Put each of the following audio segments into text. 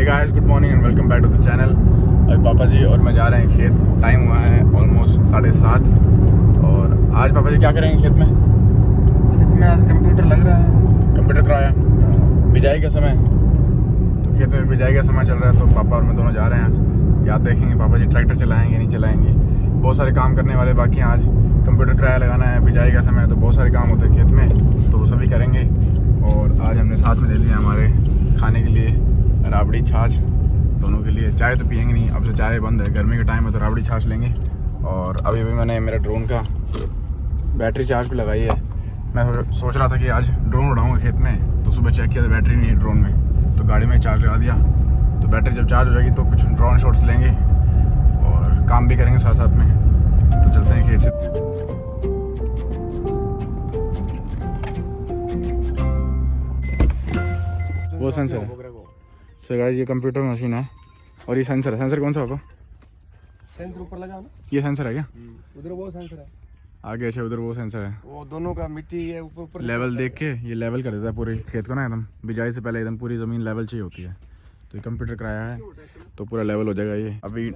Guys, good morning and welcome back to the channel. अभी पापा जी और मैं जा रहे हैं खेत। टाइम हुआ है ऑलमोस्ट 7:30। और आज पापा जी क्या करेंगे खेत में? आज कंप्यूटर लग रहा है। कंप्यूटर कराया, बिजाई का समय, तो खेत में बिजाई का समय चल रहा है। तो पापा और मैं दोनों जा रहे हैं आज। याद देखेंगे पापा जी ट्रैक्टर चलाएंगे नहीं चलाएंगे। बहुत सारे काम करने वाले बाकी हैं। आज कंप्यूटर किराया लगाना है, बिजाई का समय है, तो बहुत सारे काम होते हैं खेत में, तो वो सभी करेंगे। और आज हमने साथ में ले लिया हमारे खाने के लिए राबड़ी छाछ, दोनों के लिए। चाय तो पियेंगे नहीं, अब से चाय बंद है, गर्मी का टाइम है, तो राबड़ी छाछ लेंगे। और अभी मैंने मेरा ड्रोन का बैटरी चार्ज भी लगाई है। मैं सोच रहा था कि आज ड्रोन उड़ाऊँगा खेत में, तो सुबह चेक किया तो बैटरी नहीं है ड्रोन में, तो गाड़ी में चार्ज लगा दिया। तो बैटरी जब चार्ज हो जाएगी तो कुछ ड्रोन शॉट्स लेंगे और काम भी करेंगे साथ साथ में। तो चलते हैं खेत से। वो सेंसर है। सो गाइस, ये कंप्यूटर मशीन है और ये सेंसर है। सेंसर कौन सा होगा? सेंसर ऊपर लगा ना, ये सेंसर है क्या? उधर वो सेंसर है, आगे अच्छा, उधर वो सेंसर है। वो दोनों का मिट्टी है ऊपर ऊपर लेवल देख के ये लेवल कर देता है पूरे खेत को ना, एकदम बिजाई से पहले एकदम पूरी ज़मीन लेवल चाहिए होती है। तो ये कंप्यूटर कराया है तो पूरा लेवल हो जाएगा ये। अभी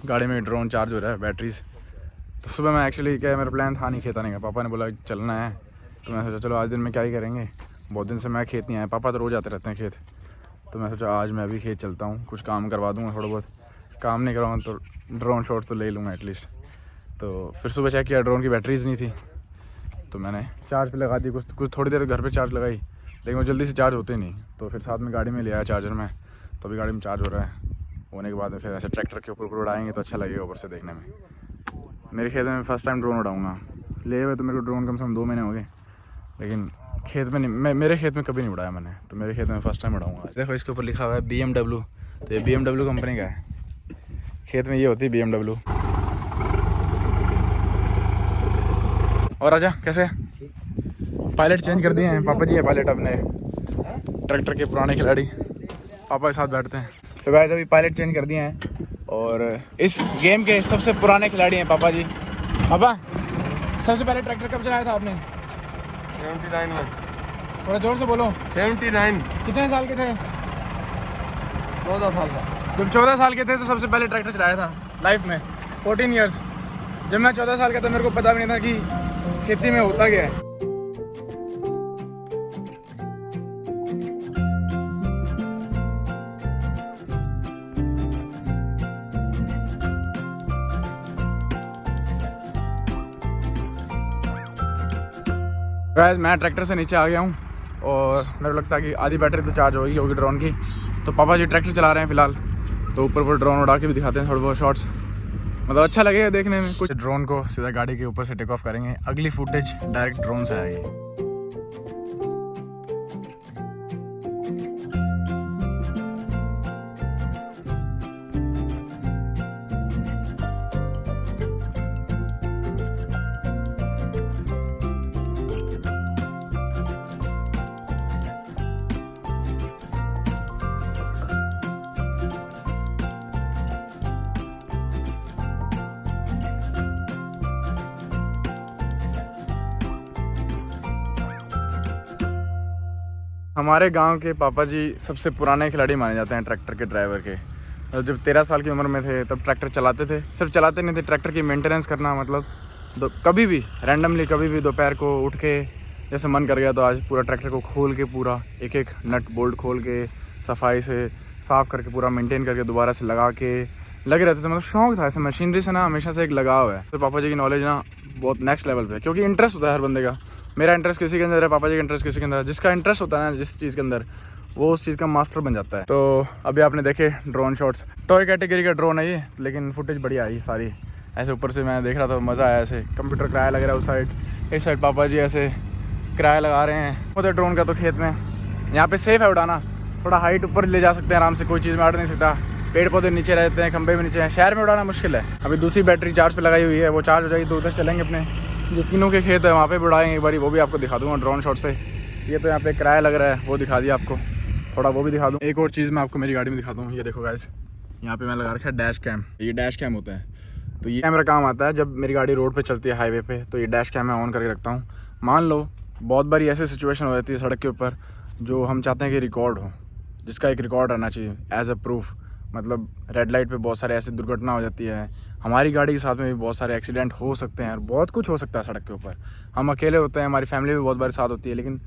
गाड़ी में ड्रोन चार्ज हो रहा है, बैटरीज। तो सुबह मैं एक्चुअली क्या, मेरा प्लान था नहीं खेत आने का। पापा ने बोला चलना है, तो मैं सोचा चलो आज दिन में क्या ही करेंगे। बहुत दिन से मैं खेत नहीं आया, पापा तो रोज़ आते रहते हैं खेत। तो मैं सोचा आज मैं अभी खेत चलता हूँ, कुछ काम करवा दूँगा। थोड़ा बहुत काम नहीं करवाऊँगा तो ड्रोन शॉट तो ले लूँगा एटलीस्ट। तो फिर सुबह चेक किया, ड्रोन की बैटरीज नहीं थी, तो मैंने चार्ज पे लगा दी। कुछ थोड़ी देर घर पे चार्ज लगाई, लेकिन वो जल्दी से चार्ज होते नहीं। तो फिर साथ में गाड़ी में ले आया चार्जर में, तो अभी गाड़ी में चार्ज हो रहा है। होने के बाद में फिर ऐसे ट्रैक्टर के ऊपर उड़ाएंगे तो अच्छा लगेगा ऊपर से देखने में। मेरे खेत में फर्स्ट टाइम ड्रोन उड़ाऊँगा। ले हुए तो मेरे को ड्रोन कम से कम 2 महीने हो गए, लेकिन खेत में नहीं, मेरे खेत में कभी नहीं उड़ाया मैंने, तो मेरे खेत में फर्स्ट टाइम उड़ाऊँगा। देखो इसके ऊपर लिखा हुआ है BMW, तो ये BMW कंपनी का है। खेत में ये होती है BMW। और आजा, कैसे पायलट चेंज कर दिए हैं पापा जी है पायलट अपने ट्रैक्टर के पुराने खिलाड़ी, पापा के साथ बैठते हैं। सो गाइस, अभी पायलट चेंज कर दिए हैं और इस गेम के सबसे पुराने खिलाड़ी हैं पापा जी। पापा, सबसे पहले ट्रैक्टर कब चलाया था आपने? 79 में। थोड़ा जोर से बोलो। 79। कितने साल के थे? 14 साल का। जब 14 साल के थे तो सबसे पहले ट्रैक्टर चलाया था लाइफ में। 14 ईयर्स। जब मैं 14 साल का था मेरे को पता भी नहीं था कि खेती में होता क्या है। गाइस, मैं ट्रैक्टर से नीचे आ गया हूँ और मेरे को लगता है कि आधी बैटरी तो चार्ज होगी ड्रोन की। तो पापा जी ट्रैक्टर चला रहे हैं फिलहाल, तो ऊपर पर ड्रोन उड़ा के भी दिखाते हैं थोड़े बहुत शॉट्स, मतलब अच्छा लगेगा देखने में। कुछ ड्रोन को सीधा गाड़ी के ऊपर से टेक ऑफ करेंगे, अगली फुटेज डायरेक्ट ड्रोन से आएगी। हमारे गांव के पापा जी सबसे पुराने खिलाड़ी माने जाते हैं ट्रैक्टर के ड्राइवर के। जब 13 साल की उम्र में थे तब ट्रैक्टर चलाते थे। सिर्फ चलाते नहीं थे, ट्रैक्टर की मेंटेनेंस करना, मतलब कभी भी रैंडमली कभी भी दोपहर को उठ के जैसे मन कर गया तो आज पूरा ट्रैक्टर को खोल के पूरा एक एक नट बोल्ट खोल के सफाई से साफ़ करके पूरा मेंटेन करके दोबारा से लगा के लगे रहते थे। मतलब शौक था ऐसे, मशीनरी से ना हमेशा से एक लगाव है। तो पापा जी की नॉलेज ना बहुत नेक्स्ट लेवल पे है, क्योंकि इंटरेस्ट होता है हर बंदे का। मेरा इंटरेस्ट किसी के अंदर है, पापा जी का इंटरेस्ट किसी के अंदर है। जिसका इंटरेस्ट होता है ना जिस चीज़ के अंदर, वो उस चीज़ का मास्टर बन जाता है। तो अभी आपने देखे ड्रोन शॉट्स, टॉय कैटेगरी का ड्रोन है ये, लेकिन फुटेज बढ़िया आई सारी। ऐसे ऊपर से मैं देख रहा था, मज़ा आया। ऐसे कंप्यूटर किराया लग रहा है उस साइड, इस साइड पापा जी ऐसे किराया लगा रहे हैं उधर ड्रोन का। तो खेत में यहाँ पे सेफ़ है उड़ाना, थोड़ा हाइट ऊपर ले जा सकते हैं आराम से, कोई चीज़ में अड़ नहीं सकता। पेड़ पौधे नीचे रहते हैं, खंबे भी नीचे हैं। शहर में उड़ाना मुश्किल है। अभी दूसरी बैटरी चार्ज पे लगाई हुई है, वो चार्ज हो जाएगी तो उधर चलेंगे अपने जो तीनों के खेत है वहाँ पे उड़ाएंगे एक बारी, वो भी आपको दिखा दूँगा ड्रोन शॉट से। ये तो यहाँ पे किराया लग रहा है, वो दिखा दिया आपको, थोड़ा वो भी दिखा दूँ। एक और चीज़ मैं आपको मेरी गाड़ी में दिखा दूँ। ये देखो गाइस, यहाँ पे मैं लगा रखा है डैश कैम। ये डैश कैम होता है, तो ये कैमरा काम आता है जब मेरी गाड़ी रोड पे चलती है हाईवे पे, तो ये डैश कैम मैं ऑन करके रखता हूँ। मान लो बहुत बारी ऐसी सिचुएशन हो जाती है सड़क के ऊपर जो हम चाहते हैं कि रिकॉर्ड हो, जिसका एक रिकॉर्ड रहना चाहिए एज अ प्रूफ। मतलब रेड लाइट पे बहुत सारे ऐसे दुर्घटना हो जाती है, हमारी गाड़ी के साथ में भी बहुत सारे एक्सीडेंट हो सकते हैं और बहुत कुछ हो सकता है सड़क के ऊपर। हम अकेले होते हैं, हमारी फैमिली भी बहुत बार साथ होती है, लेकिन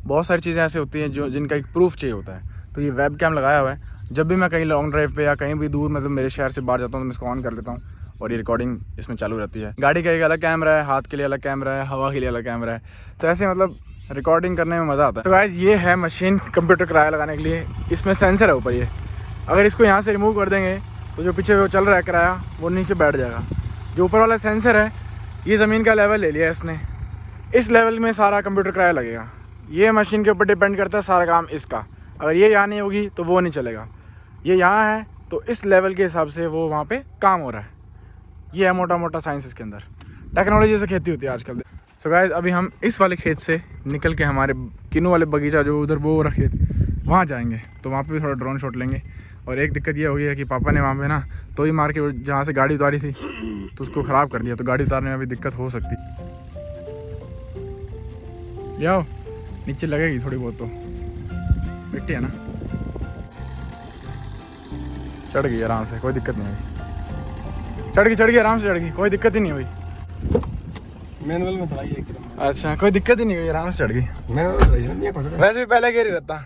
बहुत सारी चीज़ें ऐसी होती हैं जो जिनका एक प्रूफ चाहिए होता है। तो ये वेब कैम लगाया हुआ है, जब भी मैं कहीं लॉन्ग ड्राइव पे या कहीं भी दूर मतलब मेरे शहर से बाहर जाता हूँ तो मैं इसको ऑन कर लेता हूँ और ये रिकॉर्डिंग इसमें चालू रहती है। गाड़ी का एक अलग कैमरा है, हाथ के लिए अलग कैमरा है, हवा के लिए अलग कैमरा है, तो ऐसे मतलब रिकॉर्डिंग करने में मज़ा आता है। तो गाइस ये है मशीन कंप्यूटर किराया लगाने के लिए। इसमें सेंसर है ऊपर, ये अगर इसको यहाँ से रिमूव कर देंगे तो जो पीछे वो चल रहा है किराया वो नीचे बैठ जाएगा। जो ऊपर वाला सेंसर है ये ज़मीन का लेवल ले लिया है इसने, इस लेवल में सारा कंप्यूटर किराया लगेगा। ये मशीन के ऊपर डिपेंड करता है सारा काम इसका। अगर ये यहाँ नहीं होगी तो वो नहीं चलेगा। ये यहाँ है तो इस लेवल के हिसाब से वो वहाँ पे काम हो रहा है। ये है मोटा मोटा साइंस इसके अंदर। टेक्नोलॉजी से खेती होती है आजकल। सो गाइस अभी हम इस वाले खेत से निकल के हमारे किन्नू वाले बगीचा जो उधर वो रहा खेत, वहाँ जाएंगे। तो वहाँ पे भी थोड़ा ड्रोन शॉट लेंगे। और एक दिक्कत ये हो गई है कि पापा ने वहाँ पे ना तो ही मार के जहाँ से गाड़ी उतारी थी तो उसको ख़राब कर दिया, तो गाड़ी उतारने में भी दिक्कत हो सकती। जाओ नीचे लगेगी थोड़ी बहुत, तो मिट्टी है ना। चढ़ गई आराम से, कोई दिक्कत नहीं हुई। चढ़ गई आराम से चढ़ गई, कोई दिक्कत ही नहीं हुई। मैनुअल में चलाई एकदम। अच्छा कोई दिक्कत ही नहीं हुई, आराम से चढ़ गई। मैनुअल में चलाई नहीं है, वैसे भी पहले गियर ही रहता,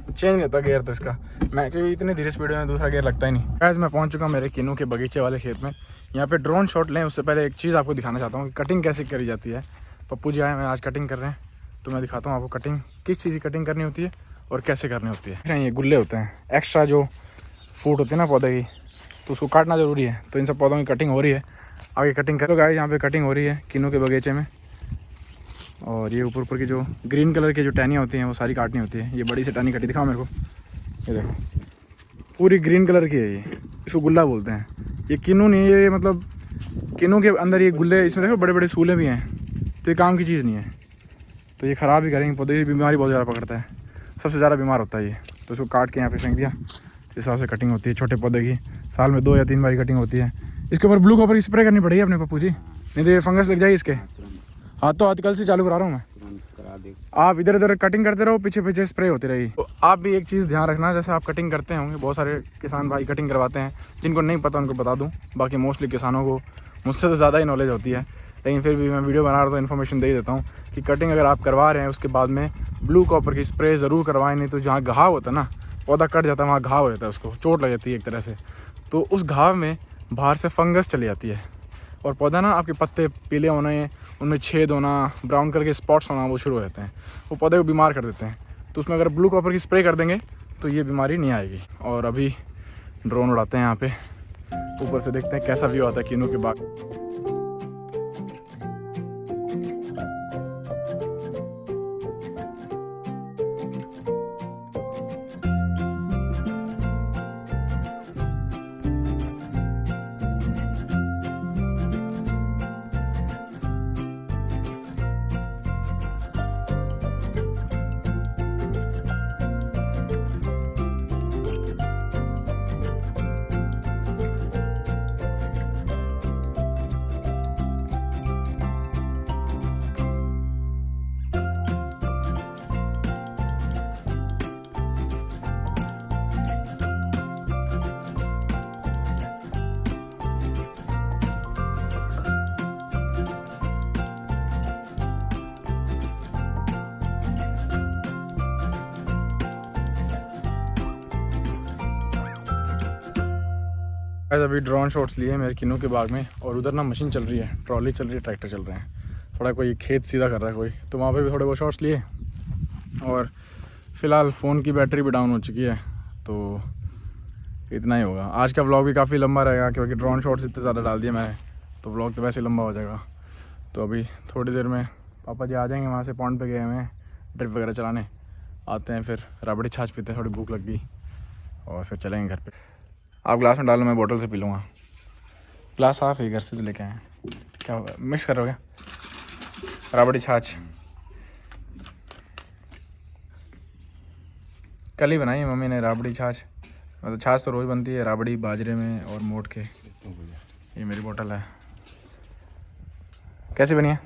चेंज नहीं होता गियर तो इसका। मैं क्योंकि इतनी धीरे स्पीड में दूसरा गियर लगता ही नहीं। गाइस मैं पहुंच चुका हूं मेरे किन्नू के बगीचे वाले खेत में। यहाँ पे ड्रोन शॉट लें उससे पहले एक चीज़ आपको दिखाना चाहता हूँ कि कटिंग कैसे करी जाती है। पप्पू जी आए मैं आज कटिंग कर रहे हैं, तो मैं दिखाता हूँ आपको कटिंग किस चीज़ की कटिंग करनी होती है और कैसे करनी होती है। ये गुल्ले होते हैं, एक्स्ट्रा जो फूट होती है ना पौधे की, तो उसको काटना ज़रूरी है। तो इन सब पौधों की कटिंग हो रही है, आगे कटिंग करो। गाइस यहाँ पे कटिंग हो रही है किन्नू के बगीचे में। और ये ऊपर की जो ग्रीन कलर की जो टहनियाँ होती हैं वो सारी काटनी होती है। ये बड़ी सी टहनी कटी, दिखाओ मेरे को, ये देखो पूरी ग्रीन कलर की है। ये इसको गुल्ला बोलते हैं। ये किन्नू नहीं, ये मतलब किन्नू के अंदर ये गुल्ले, इसमें देखो बड़े बड़े सूले भी हैं, तो ये काम की चीज़ नहीं है। तो ये ख़राब ही करेंगे पौधे की, बीमारी बहुत ज़्यादा पकड़ता है, सबसे ज़्यादा बीमार होता है ये। तो इसको काट के यहाँ पे फेंक दिया। इस हिसाब से कटिंग होती है छोटे पौधे की, साल में 2 या 3 बार कटिंग होती है। इसके ऊपर ब्लू कॉपर स्प्रे करनी पड़ेगी अपने पप्पू जी, नहीं तो ये फंगस लग जाएगी इसके। हाथों हाथ कल से चालू करा रहा हूँ मैं। आप इधर उधर कटिंग करते रहो, पीछे पीछे स्प्रे होती रही। तो आप भी एक चीज़ ध्यान रखना, जैसे आप कटिंग करते होंगे, बहुत सारे किसान भाई कटिंग करवाते हैं, जिनको नहीं पता उनको बता दूं। बाकी मोस्टली किसानों को मुझसे तो ज़्यादा ही नॉलेज होती है, लेकिन फिर भी मैं वीडियो बना रहा हूँ तो इन्फॉर्मेशन दे ही देता हूँ कि कटिंग अगर आप करवा रहे हैं उसके बाद में ब्लू कॉपर की स्प्रे ज़रूर करवाएं। नहीं तो जहाँ घाव होता है ना, पौधा कट जाता है वहाँ घाव हो जाता है, उसको चोट लग जाती है एक तरह से। तो उस घाव में बाहर से फंगस चली जाती है और पौधा ना आपके पत्ते पीले होने, उनमें छेद होना, ब्राउन कलर के स्पॉट्स होना वो शुरू हो जाते हैं, वो पौधे को बीमार कर देते हैं। तो उसमें अगर ब्लू कॉपर की स्प्रे कर देंगे तो ये बीमारी नहीं आएगी। और अभी ड्रोन उड़ाते हैं यहाँ पे, ऊपर से देखते हैं कैसा व्यू आता है किन्नू के बाग। अभी ड्रोन शॉट्स लिए मेरे किन्नू के बाग में, और उधर ना मशीन चल रही है, ट्रॉली चल रही है, ट्रैक्टर चल रहे हैं, थोड़ा कोई खेत सीधा कर रहा है कोई, तो वहाँ पे भी थोड़े बहुत शॉट्स लिए। और फ़िलहाल फ़ोन की बैटरी भी डाउन हो चुकी है, तो इतना ही होगा। आज का व्लॉग भी काफ़ी लंबा रहेगा क्योंकि ड्रोन शॉट्स इतने ज़्यादा डाल दिए मैंने, तो व्लॉग तो वैसे लंबा हो जाएगा। तो अभी थोड़ी देर में पापा जी आ जाएंगे, वहाँ से पॉन्ड पे गए हुए हैं ड्रिप वगैरह चलाने, आते हैं फिर राबड़ी छाछ पीते हैं, थोड़ी भूख लग गई, और फिर चलेंगे घर पे। आप ग्लास में डालो, मैं बोतल से पी लूँगा। ग्लास साफ है, घर से तो लेके आए हैं। क्या होगा, मिक्स करोगे? राबड़ी छाछ कल ही बनाई है मम्मी ने, राबड़ी छाछ। मतलब छाछ तो रोज़ बनती है, राबड़ी बाजरे में और मोट के। ये मेरी बोतल है। कैसी बनी है?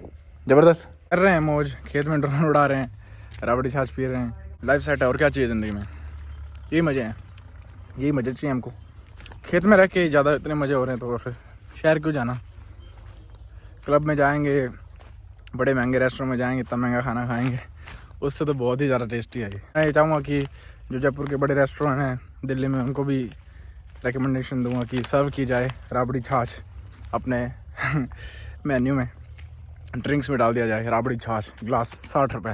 ज़बरदस्त। कर रहे हैं मौज, खेत में ड्रोन उड़ा रहे हैं, राबड़ी छाछ पी रहे हैं, लाइफ सेट है, और क्या चाहिए ज़िंदगी में। यही मज़े हैं, यही मज़े चाहिए हमको। खेत में रह के ज़्यादा इतने मज़े हो रहे हैं तो फिर शहर क्यों जाना। क्लब में जाएंगे, बड़े महंगे रेस्टोरेंट में जाएंगे, इतना महंगा खाना खाएंगे, उससे तो बहुत ही ज़्यादा टेस्टी है। मैं ये चाहूँगा कि जो जयपुर के बड़े रेस्टोरेंट हैं दिल्ली में, उनको भी रिकमेंडेशन दूंगा कि सर्व की जाए राबड़ी छाछ अपने मेन्यू में, ड्रिंक्स में डाल दिया जाए राबड़ी छाछ, ग्लास 60 रुपये।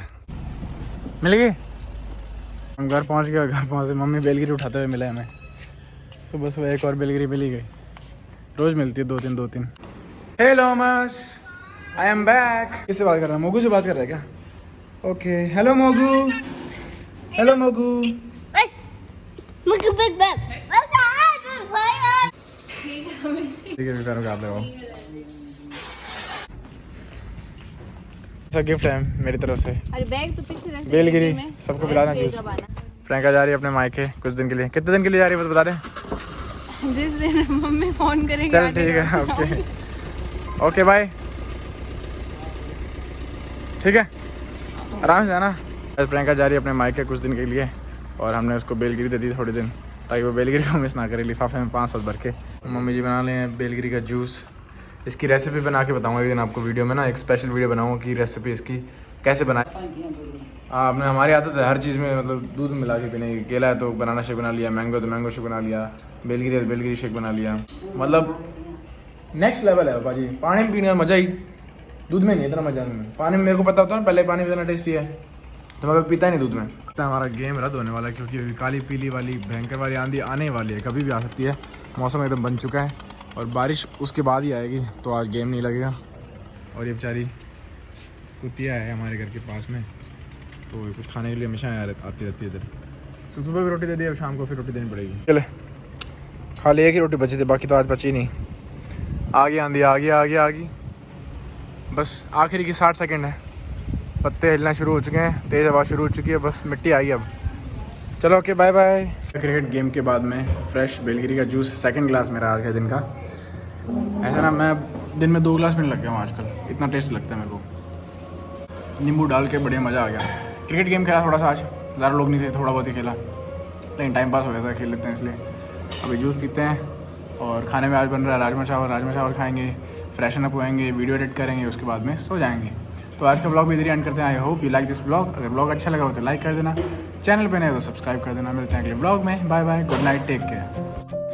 मिल गई। हम घर पहुंच गए, घर पहुंचे मम्मी बेलगिरी उठाते हुए मिले हमें। सुबह सुबह एक और बेलगिरी मिली गई, रोज़ मिलती है 2-3। हेलो मस, आई एम बैक। किससे बात कर रहा है? मोगू से बात कर रहा है क्या? Okay, hello Mogu, hello Mogu. ठीक है, करो आप देखो। ऐसा गिफ्ट है मेरी तरफ से। अरे बैग तो पीछे रख, बेलगिरी सबको पिलाना जूस। प्रियंका जा रही है अपने मायके कुछ दिन के लिए। कितने दिन के लिए जा रही है बता दें? जिस दिन मम्मी फोन करेंगे। चल ठीक है, ओके ओके बाय। ठीक है, आराम से आना। प्रियंका जा रही है अपने मायके कुछ दिन के लिए और हमने उसको बेलगिरी दे दी थोड़े दिन, ताकि वो बेलगिरी को मिस ना करे। लिफाफे में 5 भर के मम्मी जी बना लें बेलगिरी का जूस। इसकी रेसिपी बना के बताऊंगा एक दिन आपको वीडियो में ना, एक स्पेशल वीडियो बनाऊंगा कि रेसिपी इसकी कैसे बनाए। आपने हमारी आदत है हर चीज़ में मतलब दूध मिला के पीने की। केला है तो बनाना शेक बना लिया, मैंगो तो मैंगो शेक बना लिया, बेलगिरी है तो बेलगिरी शेक बना लिया। मतलब नेक्स्ट लेवल है बाजी। पानी में पीने का मज़ा ही दूध में नहीं, इतना मज़ा नहीं। पानी में मेरे को पता होता है ना पहले पानी में इतना टेस्टी है, तो मैं पीता ही नहीं दूध में। हमारा गेम रद्द होने वाला है क्योंकि अभी काली पीली वाली भयंकर वाली आंधी आने वाली है, कभी भी आ सकती है। मौसम एकदम बन चुका है और बारिश उसके बाद ही आएगी, तो आज गेम नहीं लगेगा। और ये बेचारी कुतिया है हमारे घर के पास में, तो कुछ खाने के लिए हमेशा आती रहती है इधर। सुबह भी रोटी दे दी, अब शाम को फिर रोटी देनी पड़ेगी। चले, खाली एक ही रोटी बची थी, बाकी तो आज बची नहीं। आ गई आंधी, आ गई। बस आखिरी की 60 सेकंड है, पत्ते हिलना शुरू हो चुके हैं, तेज़ हवा शुरू हो चुकी है, बस मिट्टी आई अब। चलो okay bye bye. Cricket game के बाद में फ्रेश बेलगिरी का जूस सेकंड ग्लास मेरा आज का दिन का। ऐसा ना मैं दिन में 2 ग्लास पीने लग गया हूँ आजकल, इतना टेस्ट लगता है मेरे को। नींबू डाल के बढ़िया मज़ा आ गया। क्रिकेट गेम खेला थोड़ा सा आज, ज़्यादा लोग नहीं थे, थोड़ा बहुत ही खेला, लेकिन टाइम पास हो गया था, खेल लेते हैं इसलिए। अभी जूस पीते हैं और खाने में आज बन रहा है राजमा चावल खाएंगे, फ्रेशन अप होएंगे, वीडियो एडिट करेंगे, उसके बाद में सो जाएंगे। तो आज का ब्लॉग भी इधर ही एंड करते हैं। I hope you like this blog. अगर ब्लॉग अच्छा लगा हो तो लाइक कर देना, चैनल पे नए हो तो सब्सक्राइब कर देना। मिलते हैं अगले ब्लॉग में, bye bye, good night, take care.